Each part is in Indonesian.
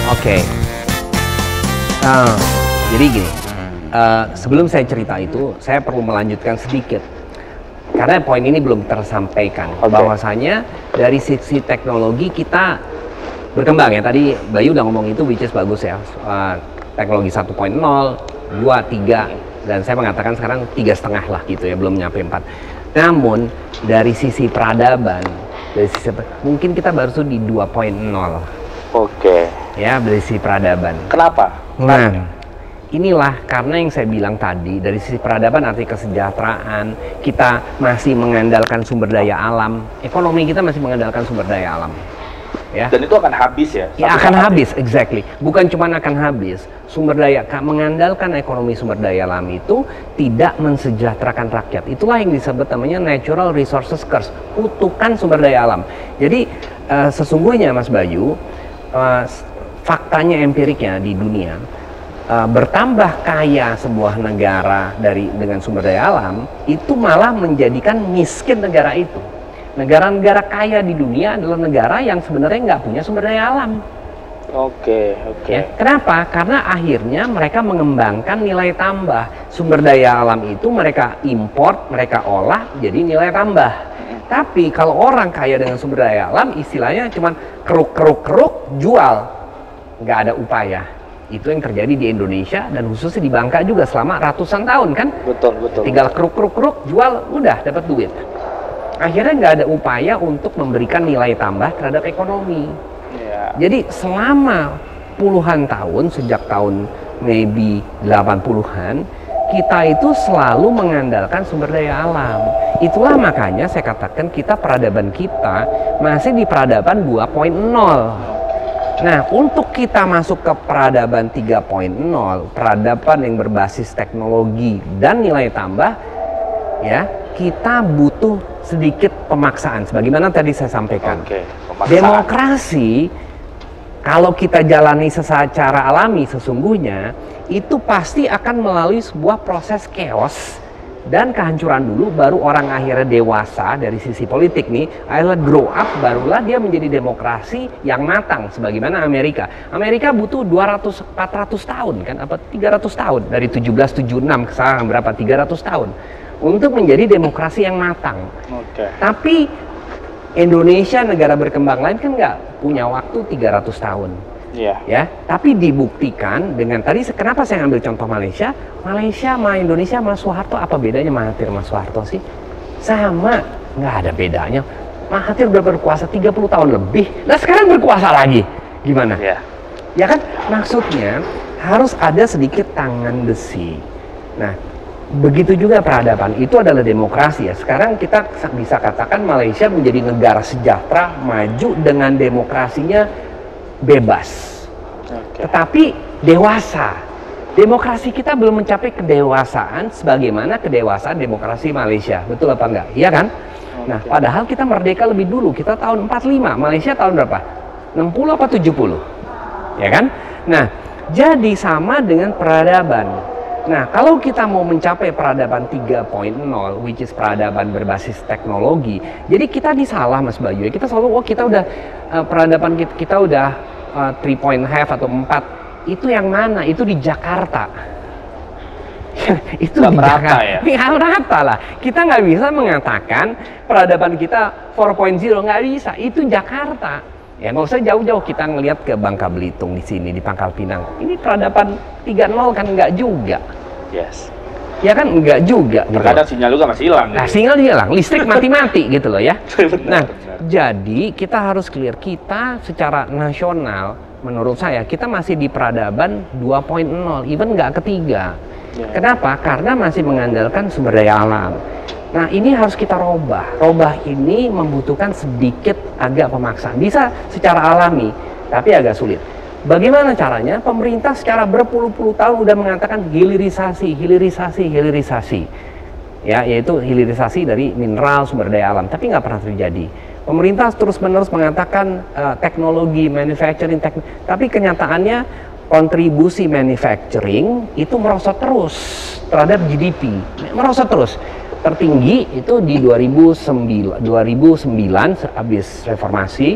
Oke. Jadi gini, sebelum saya cerita itu, saya perlu melanjutkan sedikit. Karena poin ini belum tersampaikan. Bahwasanya dari sisi teknologi kita berkembang ya. Tadi Bayu udah ngomong itu, which is bagus ya. Teknologi 1.0, 2, 3, dan saya mengatakan sekarang 3,5 lah gitu ya, belum nyampe 4. Namun dari sisi peradaban, dari sisi mungkin kita baru di 2.0. Oke. Ya, dari sisi peradaban. Kenapa? Nah, inilah karena yang saya bilang tadi, dari sisi peradaban arti kesejahteraan, kita masih mengandalkan sumber daya alam, ekonomi kita masih mengandalkan sumber daya alam. Ya. Dan itu akan habis ya? Ya akan habis, exactly. Bukan cuma akan habis, sumber daya, mengandalkan ekonomi sumber daya alam itu tidak mensejahterakan rakyat. Itulah yang disebut namanya natural resources curse, kutukan sumber daya alam. Jadi sesungguhnya Mas Bayu, faktanya empiriknya di dunia, bertambah kaya sebuah negara dengan sumber daya alam itu malah menjadikan miskin negara itu. Negara-negara kaya di dunia adalah negara yang sebenarnya nggak punya sumber daya alam. Oke. Ya, kenapa? Karena akhirnya mereka mengembangkan nilai tambah. Sumber daya alam itu mereka import, mereka olah jadi nilai tambah. Tapi kalau orang kaya dengan sumber daya alam, istilahnya cuman keruk jual, nggak ada upaya. Itu yang terjadi di Indonesia dan khususnya di Bangka juga selama ratusan tahun kan? Betul. Tinggal keruk jual, udah dapat duit. Akhirnya nggak ada upaya untuk memberikan nilai tambah terhadap ekonomi. Yeah. Jadi selama puluhan tahun, sejak tahun maybe 80-an, kita itu selalu mengandalkan sumber daya alam. Itulah makanya saya katakan peradaban kita masih di peradaban 2.0. Nah, untuk kita masuk ke peradaban 3.0, peradaban yang berbasis teknologi dan nilai tambah, ya, kita butuh sedikit pemaksaan. Sebagaimana tadi saya sampaikan. Demokrasi, kalau kita jalani secara alami sesungguhnya, itu pasti akan melalui sebuah proses chaos dan kehancuran dulu, baru orang akhirnya dewasa dari sisi politik nih, akhirnya grow up, barulah dia menjadi demokrasi yang matang. Sebagaimana Amerika butuh 200-400 tahun kan, apa 300 tahun dari 1776 ke sekarang berapa, 300 tahun untuk menjadi demokrasi yang matang. Tapi Indonesia, negara berkembang lain kan nggak punya waktu 300 tahun. Ya, tapi dibuktikan dengan tadi, kenapa saya ambil contoh Malaysia sama Indonesia sama Soeharto, apa bedanya Mahathir sama Soeharto sih? Sama, nggak ada bedanya. Mahathir udah berkuasa 30 tahun lebih, nah sekarang berkuasa lagi, gimana? Ya kan, maksudnya harus ada sedikit tangan besi. Nah, begitu juga peradaban, itu adalah demokrasi ya. Sekarang kita bisa katakan Malaysia menjadi negara sejahtera, maju dengan demokrasinya bebas, tetapi dewasa. Demokrasi kita belum mencapai kedewasaan sebagaimana kedewasaan demokrasi Malaysia, betul apa enggak? Iya kan? Nah, padahal kita merdeka lebih dulu, kita tahun 45, Malaysia tahun berapa? 60 apa 70? Ya kan? Nah, jadi sama dengan peradaban. Nah, kalau kita mau mencapai peradaban 3.0, which is peradaban berbasis teknologi, jadi kita disalah Mas Bayu. Kita selalu, kita udah peradaban kita udah 3.5 atau 4. Itu yang mana? Itu di Jakarta. Itu nggak di merata Jakarta. ya? Nggak merata lah. Kita nggak bisa mengatakan peradaban kita 4.0, nggak bisa. Itu Jakarta. Ya nggak usah jauh-jauh kita ngelihat ke Bangka Belitung di sini, di Pangkal Pinang. Ini peradaban 3.0 kan nggak juga. Yes. Ya kan nggak juga. Terkadang sinyal juga masih hilang. Nah, sinyal hilang, listrik mati-mati gitu loh ya. Nah, jadi kita harus clear, kita secara nasional, menurut saya kita masih di peradaban 2.0, even nggak ketiga. Kenapa? Karena masih mengandalkan sumber daya alam. Nah, ini harus kita robah. Robah ini membutuhkan sedikit agak pemaksaan. Bisa secara alami, tapi agak sulit. Bagaimana caranya? Pemerintah secara berpuluh-puluh tahun udah mengatakan hilirisasi. Ya, yaitu hilirisasi dari mineral, sumber daya alam, tapi nggak pernah terjadi. Pemerintah terus-menerus mengatakan teknologi, manufacturing, tapi kenyataannya kontribusi manufacturing itu merosot terus terhadap GDP, merosot terus. Tertinggi itu di 2009 habis reformasi,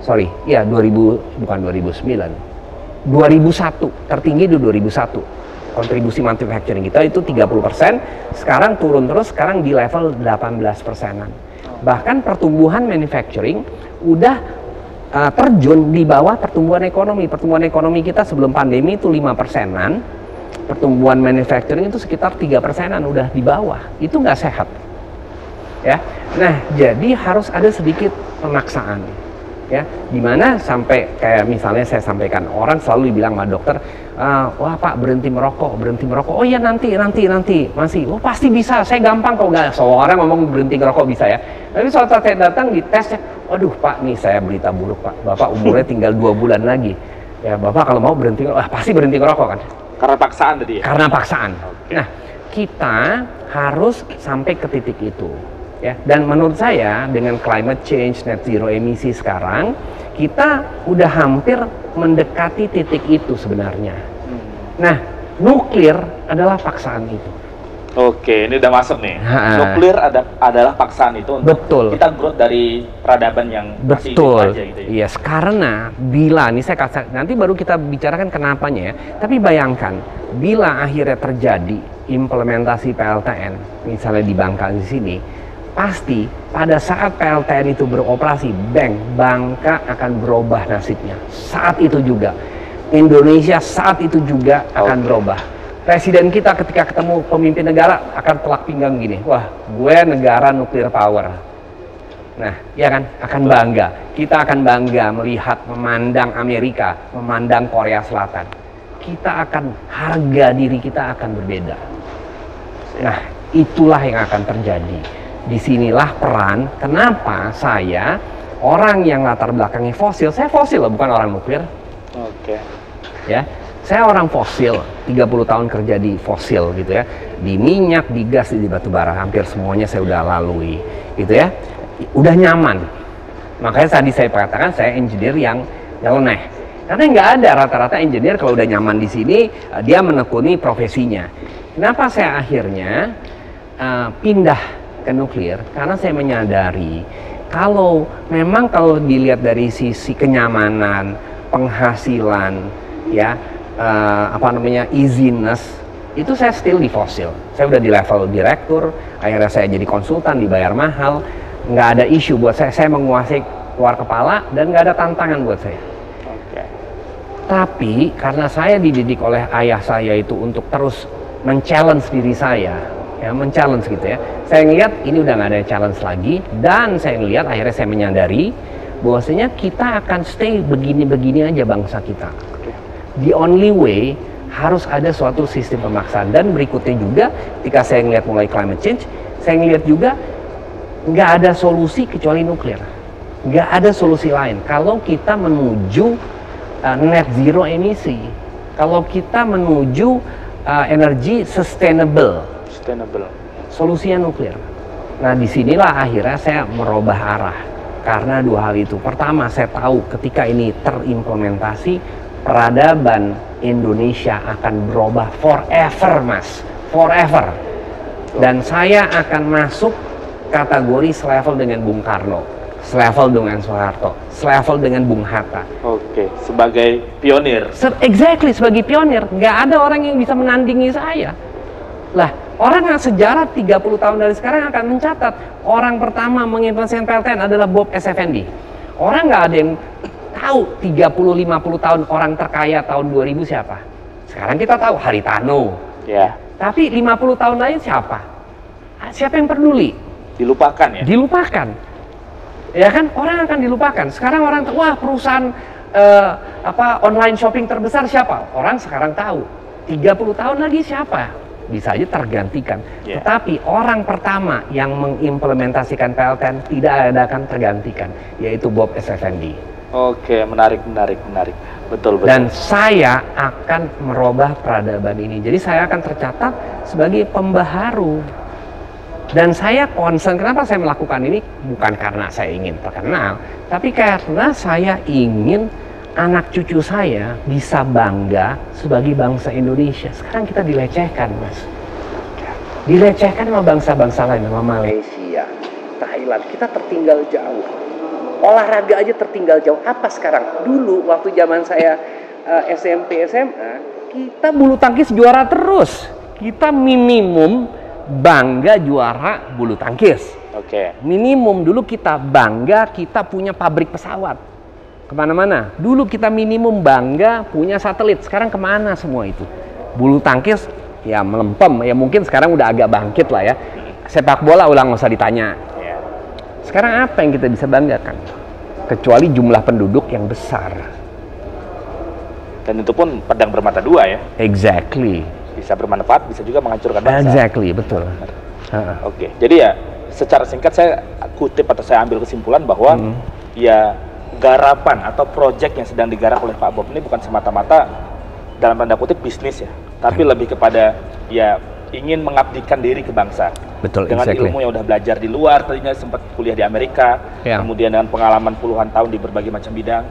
sorry, ya 2000, bukan 2009, 2001, tertinggi di 2001. Kontribusi manufacturing kita itu 30%, sekarang turun terus, sekarang di level 18%-an. Bahkan pertumbuhan manufacturing udah terjun di bawah pertumbuhan ekonomi. Pertumbuhan ekonomi kita sebelum pandemi itu 5%-an, pertumbuhan manufacturing itu sekitar 3%-an, udah di bawah. Itu nggak sehat. Ya, nah jadi harus ada sedikit pemaksaan. Ya, dimana sampai kayak misalnya saya sampaikan, orang selalu bilang sama dokter, wah Pak berhenti merokok. Oh iya nanti masih, oh pasti bisa, saya gampang kok. Nggak, seorang ngomong berhenti ngerokok bisa ya, tapi suatu saat saya datang di tes, waduh Pak nih saya berita buruk Pak, Bapak umurnya tinggal 2 bulan lagi, ya Bapak kalau mau berhenti, pasti berhenti ngerokok kan? Karena paksaan tadi ya? Karena paksaan. Okay. Nah kita harus sampai ke titik itu. Ya, dan menurut saya dengan climate change, net zero emisi sekarang, kita udah hampir mendekati titik itu sebenarnya. Nah, nuklir adalah paksaan itu. Oke, ini udah masuk nih. Nuklir adalah paksaan itu untuk kita growth dari peradaban yang masih hidup aja gitu ya. Yes, karena bila, nih saya kasih, nanti baru kita bicarakan kenapanya ya, tapi bayangkan, bila akhirnya terjadi implementasi PLTN, misalnya di Bangka di sini, pasti pada saat PLTN itu beroperasi, Bangka akan berubah nasibnya. Saat itu juga Indonesia saat itu juga akan berubah. Presiden kita ketika ketemu pemimpin negara akan telak pinggang gini, wah gue negara nuklir power. Nah ya kan, akan bangga. Kita akan bangga melihat, memandang Amerika, memandang Korea Selatan. Kita akan, harga diri kita akan berbeda. Nah itulah yang akan terjadi. Disinilah peran kenapa saya orang yang latar belakangnya fosil, saya fosil loh, bukan orang nuklir. Oke. Ya, saya orang fosil, 30 tahun kerja di fosil gitu ya, di minyak, di gas, di batu bara, hampir semuanya saya udah lalui gitu ya, udah nyaman. Makanya tadi saya katakan saya engineer yang nyeleneh, karena nggak ada rata-rata engineer kalau udah nyaman di sini dia menekuni profesinya. Kenapa saya akhirnya pindah ke nuklir? Karena saya menyadari kalau memang kalau dilihat dari sisi kenyamanan, penghasilan, ya easiness, itu saya still di fosil. Saya udah di level direktur, akhirnya saya jadi konsultan, dibayar mahal, nggak ada isu buat saya menguasai keluar kepala dan nggak ada tantangan buat saya. Okay. Tapi karena saya dididik oleh ayah saya itu untuk terus men-challenge diri saya, ya men-challenge gitu ya, saya ngeliat ini udah nggak ada challenge lagi, dan saya ngeliat akhirnya saya menyadari bahwasanya kita akan stay begini-begini aja bangsa kita. The only way harus ada suatu sistem pemaksaan. Dan berikutnya juga ketika saya ngeliat mulai climate change, saya ngeliat juga nggak ada solusi kecuali nuklir, nggak ada solusi lain kalau kita menuju net zero emisi, kalau kita menuju energi sustainable, solusinya nuklir. Nah disinilah akhirnya saya merubah arah karena dua hal itu. Pertama, saya tahu ketika ini terimplementasi, peradaban Indonesia akan berubah forever, Mas, forever. Dan saya akan masuk kategori selevel dengan Bung Karno, selevel dengan Soeharto, selevel dengan Bung Hatta. Oke, sebagai pionir. Exactly, sebagai pionir. Nggak ada orang yang bisa menandingi saya. Lah, orang yang sejarah 30 tahun dari sekarang akan mencatat orang pertama mengimplementasikan PLTN adalah Bob S. Effendi. Orang nggak ada yang tahu 30-50 tahun orang terkaya tahun 2000 siapa. Sekarang kita tahu Haritano. Ya. Tapi 50 tahun lain siapa? Siapa yang peduli? Dilupakan ya? Dilupakan. Ya kan, orang akan dilupakan. Sekarang orang tahu, wah perusahaan online shopping terbesar siapa? Orang sekarang tahu. 30 tahun lagi siapa? Bisa aja tergantikan. Yeah. Tetapi orang pertama yang mengimplementasikan PLTN tidak akan tergantikan, yaitu Bob S. Effendi. Oke, menarik. Betul. Dan saya akan merubah peradaban ini. Jadi saya akan tercatat sebagai pembaharu. Dan saya concern, kenapa saya melakukan ini? Bukan karena saya ingin terkenal, tapi karena saya ingin anak cucu saya bisa bangga sebagai bangsa Indonesia. Sekarang kita dilecehkan, Mas. Dilecehkan sama bangsa-bangsa lain, sama Malaysia, Thailand. Kita tertinggal jauh. olahraga aja tertinggal jauh. Apa sekarang? Dulu waktu zaman saya SMP, SMA, kita bulu tangkis juara terus. Kita minimum bangga juara bulu tangkis. Oke. Minimum dulu kita bangga kita punya pabrik pesawat. Kemana-mana. Dulu kita minimum bangga punya satelit. Sekarang kemana semua itu? Bulu tangkis ya melempem. Ya mungkin sekarang udah agak bangkit lah ya. Sepak bola ulang nggak usah ditanya. Sekarang apa yang kita bisa banggakan? Kecuali jumlah penduduk yang besar. Dan itu pun pedang bermata dua ya. Exactly. Bisa bermanfaat, bisa juga menghancurkan bangsa. Exactly, betul. Oke, jadi ya secara singkat saya kutip atau saya ambil kesimpulan bahwa ya garapan atau proyek yang sedang digarap oleh Pak Bob ini bukan semata-mata dalam tanda kutip bisnis ya, tapi lebih kepada ya ingin mengabdikan diri ke bangsa. Betul, dengan ilmu yang udah belajar di luar, tadinya sempat kuliah di Amerika, kemudian dengan pengalaman puluhan tahun di berbagai macam bidang,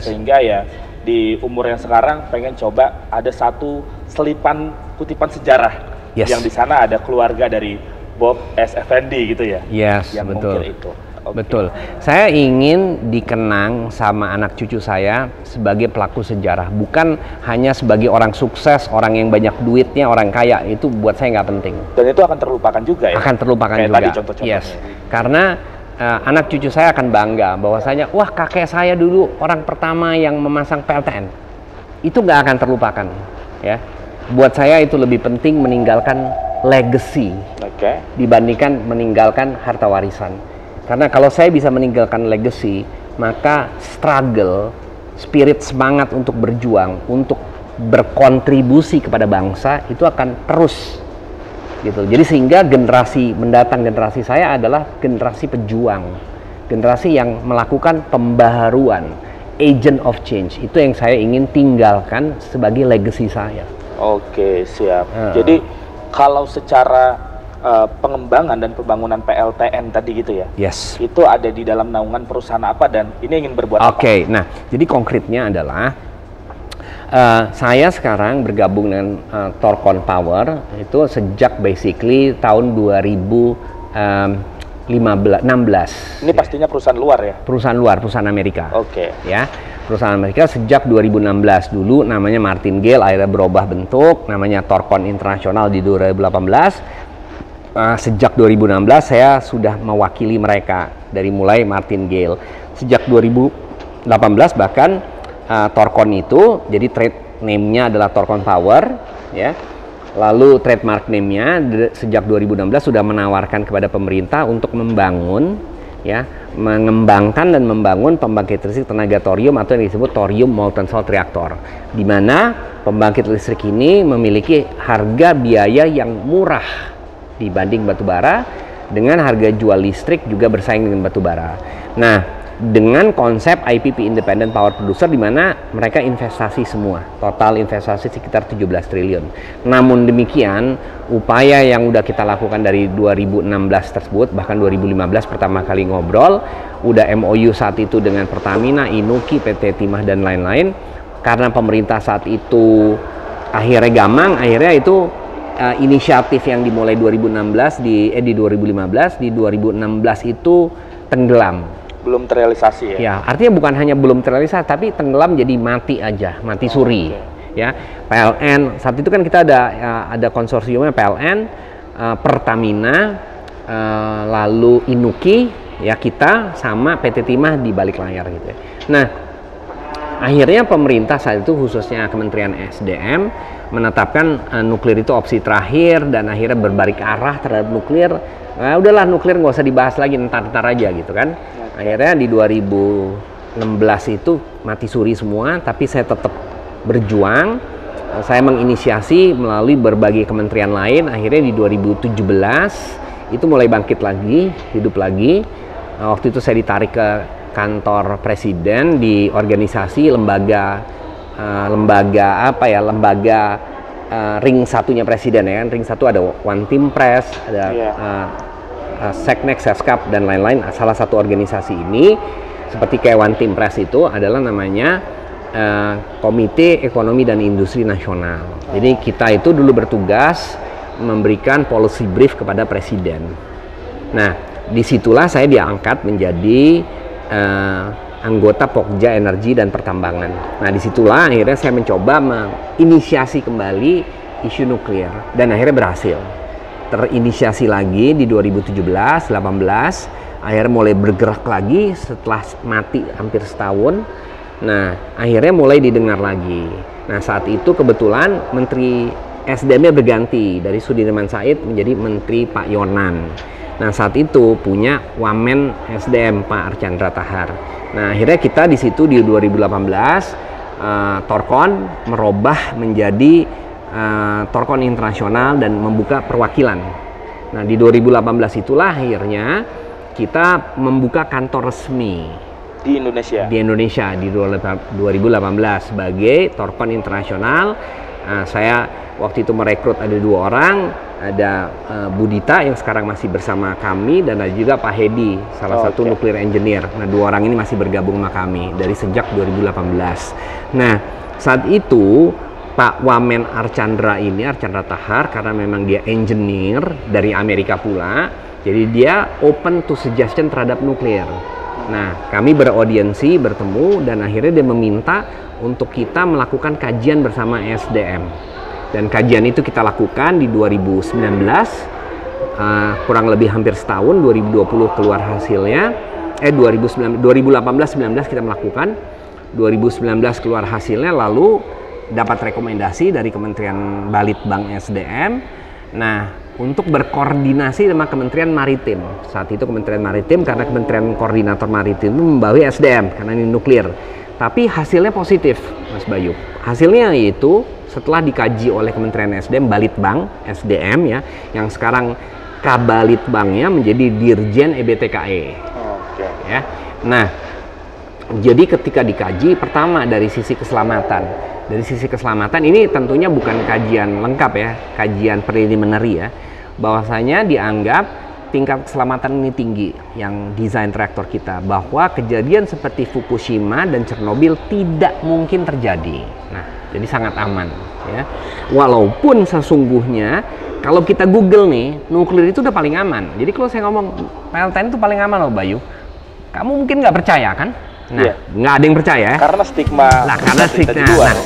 sehingga ya di umur yang sekarang pengen coba ada satu selipan kutipan sejarah yang di sana ada keluarga dari Bob S. Effendi gitu ya. Yang betul. Itu. Betul. Saya ingin dikenang sama anak cucu saya sebagai pelaku sejarah, bukan hanya sebagai orang sukses, orang yang banyak duitnya, orang kaya. Itu buat saya nggak penting. Dan itu akan terlupakan juga ya? Akan terlupakan juga. Tadi contoh-contohnya. Karena anak cucu saya akan bangga bahwasanya, wah kakek saya dulu orang pertama yang memasang PLTN. Itu nggak akan terlupakan. Ya. Buat saya itu lebih penting meninggalkan legacy dibandingkan meninggalkan harta warisan. Karena kalau saya bisa meninggalkan legacy, maka struggle, spirit semangat untuk berjuang, untuk berkontribusi kepada bangsa itu akan terus gitu. Jadi sehingga generasi mendatang, generasi saya adalah generasi pejuang, generasi yang melakukan pembaharuan, agent of change. Itu yang saya ingin tinggalkan sebagai legacy saya. Oke, siap. Jadi kalau secara pengembangan dan pembangunan PLTN tadi gitu ya. Itu ada di dalam naungan perusahaan apa dan ini ingin berbuat apa? Oke, nah jadi konkretnya adalah saya sekarang bergabung dengan Torcon Power itu sejak basically tahun 2016. Ini pastinya perusahaan luar ya? Perusahaan luar, perusahaan Amerika. Oke. Ya, perusahaan Amerika sejak 2016 dulu namanya Martingale, akhirnya berubah bentuk namanya Torcon International di 2018. Sejak 2016 saya sudah mewakili mereka dari mulai Martingale. Sejak 2018 bahkan Torcon itu jadi trade name-nya adalah Torcon Power ya. Lalu trademark name-nya sejak 2016 sudah menawarkan kepada pemerintah untuk membangun ya, mengembangkan dan membangun pembangkit listrik tenaga thorium atau yang disebut thorium molten salt reactor, di mana pembangkit listrik ini memiliki harga biaya yang murah dibanding batu bara, dengan harga jual listrik juga bersaing dengan batu bara. Nah, dengan konsep IPP Independent Power Producer di mana mereka investasi semua, total investasi sekitar 17 triliun. Namun demikian, upaya yang udah kita lakukan dari 2016 tersebut, bahkan 2015 pertama kali ngobrol, udah MOU saat itu dengan Pertamina, Inuki, PT Timah dan lain-lain. Karena pemerintah saat itu akhirnya gamang, akhirnya itu inisiatif yang dimulai 2016 di 2015 di 2016 itu tenggelam. Belum terrealisasi ya? Ya, artinya bukan hanya belum terrealisasi, tapi tenggelam jadi mati aja, mati suri. Ya, PLN saat itu kan kita ada konsorsiumnya PLN, Pertamina, lalu Inuki, ya kita sama PT Timah di balik layar gitu ya. Nah, akhirnya pemerintah saat itu khususnya Kementerian SDM menetapkan nuklir itu opsi terakhir dan akhirnya berbalik arah terhadap nuklir. Nah, udahlah nuklir nggak usah dibahas lagi, ntar aja gitu kan. Akhirnya di 2016 itu mati suri semua, tapi saya tetap berjuang. Saya menginisiasi melalui berbagai kementerian lain. Akhirnya di 2017 itu mulai bangkit lagi, hidup lagi. Waktu itu saya ditarik ke kantor presiden di organisasi lembaga ring satunya presiden ya kan. Ring satu ada One Team Press, ada Seknek, Seskap dan lain-lain. Salah satu organisasi ini seperti kayak One Team Press itu adalah namanya Komite Ekonomi dan Industri Nasional. Jadi kita itu dulu bertugas memberikan policy brief kepada presiden. Nah, disitulah saya diangkat menjadi anggota Pokja Energi dan Pertambangan. Nah, disitulah akhirnya saya mencoba menginisiasi kembali isu nuklir dan akhirnya berhasil. Terinisiasi lagi di 2017, 18, akhirnya mulai bergerak lagi setelah mati hampir setahun. Nah, akhirnya mulai didengar lagi. Nah, saat itu kebetulan Menteri SDM-nya berganti dari Sudirman Said menjadi Menteri Pak Yonan. Nah, saat itu punya Wamen SDM Pak Archandra Tahar. Nah, akhirnya kita di situ di 2018 Torkon merubah menjadi Torkon Internasional dan membuka perwakilan. Nah, di 2018 itulah akhirnya kita membuka kantor resmi di Indonesia. Di Indonesia di 2018 sebagai Torkon Internasional. Saya waktu itu merekrut ada 2 orang, ada Budita yang sekarang masih bersama kami dan ada juga Pak Hedi, salah satu nuclear engineer. Nah, 2 orang ini masih bergabung sama kami dari sejak 2018. Nah, saat itu Pak Wamen Archandra Tahar, karena memang dia engineer dari Amerika pula, jadi dia open to suggestion terhadap nuklir. Nah, kami beraudiensi, bertemu, dan akhirnya dia meminta untuk kita melakukan kajian bersama SDM. Dan kajian itu kita lakukan di 2019, kurang lebih hampir setahun, 2020 keluar hasilnya. 2018-19 kita melakukan, 2019 keluar hasilnya, lalu dapat rekomendasi dari Kementerian Balitbang SDM. Nah, untuk berkoordinasi sama Kementerian Maritim. Saat itu Kementerian Maritim, karena Kementerian Koordinator Maritim itu membawahi SDM, karena ini nuklir. Tapi hasilnya positif, Mas Bayu. Hasilnya yaitu setelah dikaji oleh Kementerian SDM, Balitbang SDM ya, yang sekarang Kabalitbangnya menjadi Dirjen EBTKE. Oke. Ya. Nah, jadi ketika dikaji, pertama dari sisi keselamatan. Dari sisi keselamatan ini tentunya bukan kajian lengkap ya, kajian preliminary ya. Bahwasanya dianggap tingkat keselamatan ini tinggi yang desain reaktor kita, bahwa kejadian seperti Fukushima dan Chernobyl tidak mungkin terjadi. Nah, jadi sangat aman ya. Walaupun sesungguhnya kalau kita Google nih, nuklir itu udah paling aman. Jadi kalau saya ngomong PLTN itu paling aman loh Bayu, kamu mungkin nggak percaya kan? Nah, nggak ada yang percaya. Karena stigma. Nah, karena stigma. Nah,